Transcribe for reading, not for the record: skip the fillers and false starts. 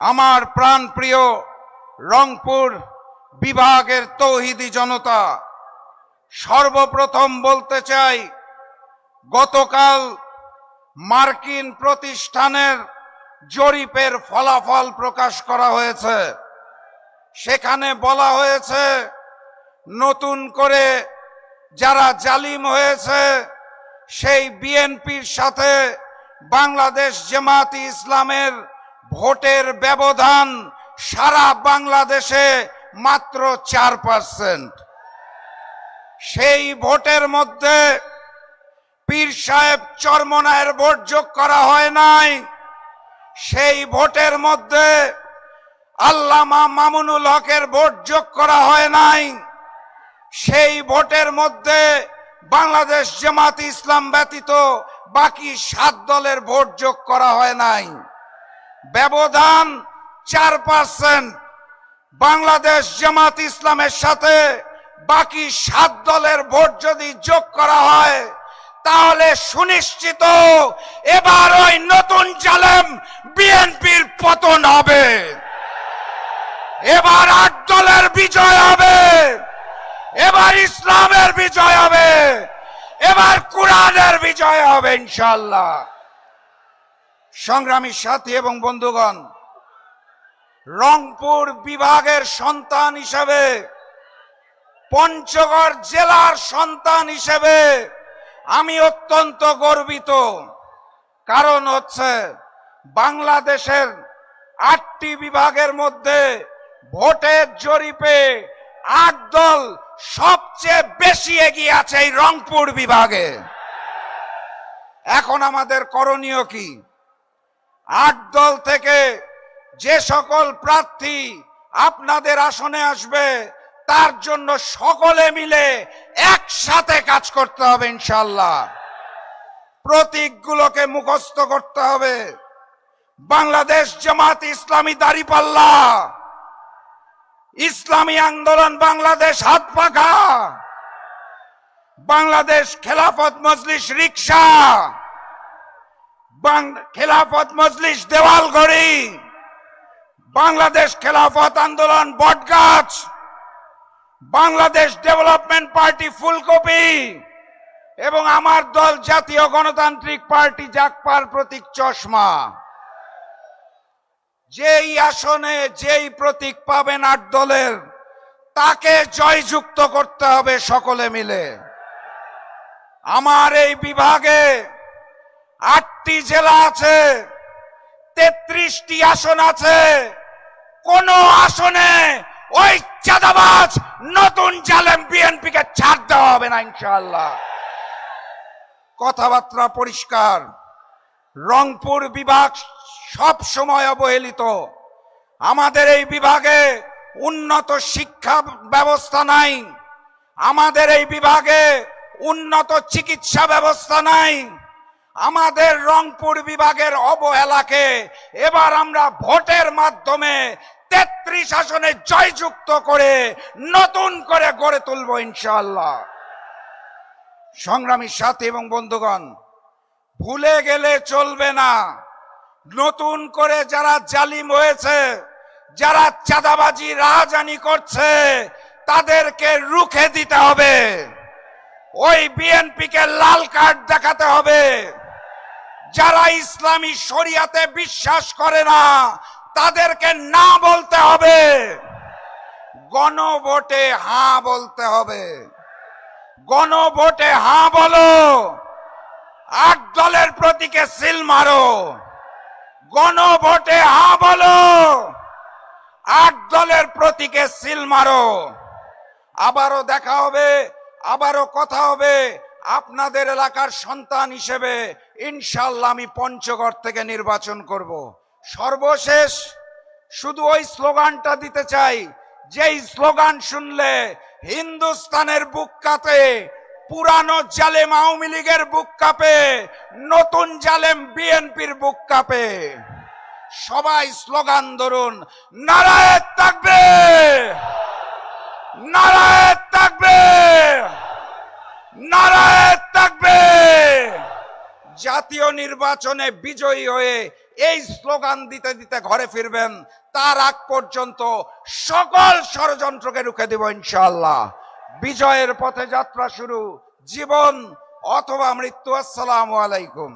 আমার প্রাণপ্রিয় রংপুর বিভাগের তৌহিদি জনতা, সর্বপ্রথম বলতে চাই, গতকাল মার্কিন প্রতিষ্ঠানের জরিপের ফলাফল প্রকাশ করা হয়েছে। সেখানে বলা হয়েছে নতুন করে যারা জালিম হয়েছে সেই বিএনপির সাথে বাংলাদেশ জামায়াতে ইসলামের ভোটের ব্যবধান সারা বাংলাদেশে মাত্র 4%। সেই ভোটের মধ্যে পীর সাহেব চরমনায়ের ভোট যোগ করা হয় নাই। সেই ভোটের মধ্যে আল্লামা মামুনুল হকের ভোট যোগ করা হয় নাই। সেই ভোটের মধ্যে বাংলাদেশ জামায়াতে ইসলাম ব্যতীত বাকি 7 দলের ভোট যোগ করা হয় নাই। ব্যবধান 4%। বাংলাদেশ জামায়াতে ইসলামের সাথে বাকি 7 দলের ভোট যদি যোগ করা হয় তাহলে সুনিশ্চিত এবার ওই নতুন জালেম বিএনপির পতন হবে। এবার 8 দলের বিজয় হবে। এবার ইসলামের বিজয় হবে। এবার কোরআনের বিজয় হবে ইনশাআল্লাহ। সংগ্রামী সাথী এবং বন্ধুগণ, রংপুর বিভাগের সন্তান হিসেবে, পঞ্চগড় জেলার সন্তান হিসেবে আমি অত্যন্ত গর্বিত। কারণ হচ্ছে বাংলাদেশের 8টি বিভাগের মধ্যে ভোটের জরিপে 8 দল সবচেয়ে বেশি এগিয়ে আছে এই রংপুর বিভাগে। এখন আমাদের করণীয় কি? 8 দল থেকে যে সকল প্রার্থী আপনাদের আসনে আসবে তার জন্য সকলে মিলে একসাথে কাজ করতে হবে ইনশাআল্লাহ। প্রতীকগুলোকে মুখস্থ করতে হবে। বাংলাদেশ জামায়াতে ইসলামী দাঁড়িপাল্লা, ইসলামী আন্দোলন বাংলাদেশ হাত পাখা, বাংলাদেশ খেলাফত মজলিস রিকশা, খেলাফত মজলিস দেওয়ালঘড়ি, বাংলাদেশ খেলাফত আন্দোলন বটগাছ, বাংলাদেশ ডেভেলপমেন্ট পার্টি ফুলকপি এবং আমার দল জাতীয় গণতান্ত্রিক পার্টি জাকপার প্রতীক চশমা। যেই আসনে যেই প্রতীক পাবেন 8 দলের, তাকে জয়যুক্ত করতে হবে সকলে মিলে। আমার এই বিভাগে 8টি জেলা আছে, 33টি আসন আছে। কোন আসনে ওই চাঁদাবাজ নতুন জালেম বিএনপিকে ছাড় দেওয়া হবে না ইনশাআল্লাহ। কথাবার্তা পরিষ্কার। রংপুর বিভাগ সব সময় অবহেলিত। আমাদের এই বিভাগে উন্নত শিক্ষা ব্যবস্থা নাই। আমাদের এই বিভাগে উন্নত চিকিৎসা ব্যবস্থা নাই। আমাদের রংপুর বিভাগের অবহেলাকে এবার আমরা ভোটের মাধ্যমে 33 আসনে জয়যুক্ত করে নতুন করে গড়ে তুলব ইনশাআল্লাহ। সংগ্রামী সাথী এবং বন্ধুগণ, ভুলে গেলে চলবে না। নতুন করে যারা জালিম হয়েছে, যারা চাঁদাবাজি রাহাজানি করছে, তাদেরকে রুখে দিতে হবে। ওই বিএনপিকে লাল কার্ড দেখাতে হবে। যারা ইসলামী শরিয়াতে বিশ্বাস করে না তাদেরকে না বলতে হবে। গণভোটে হ্যাঁ বলতে হবে। গণভোটে হ্যাঁ বলো। 8 দলের প্রতীকে সিল মারো। গণভোটে হ্যাঁ বলো। 8 দলের প্রতীকে সিল মারো। আবারও দেখা হবে, আবারও কথা হবে। আপনাদের এলাকার সন্তান হিসেবে ইনশাআল্লাহ আমি পঞ্চগড় থেকে নির্বাচন করব। সর্বশেষ শুধু ওই স্লোগানটা দিতে চাই, যেই স্লোগান শুনলে হিন্দুস্তানের বুক কাঁপে, পুরানো জালেম আওয়ামী লীগের বুক কাঁপে, নতুন জালেম বিএনপির বুক কাঁপে। সবাই স্লোগান ধরুন, নারায়ে তাকবীর, নারায়ে তাকবীর, নারায়ে তাকবীর। জাতীয় নির্বাচনে বিজয়ী হয়ে এই স্লোগান দিতে দিতে ঘরে ফিরবেন, তার আগ পর্যন্ত সকল ষড়যন্ত্রকে রুখে দেব ইনশাআল্লাহ। বিজয়ের পথে যাত্রা শুরু, জীবন অথবা মৃত্যু। আসসালামু আলাইকুম।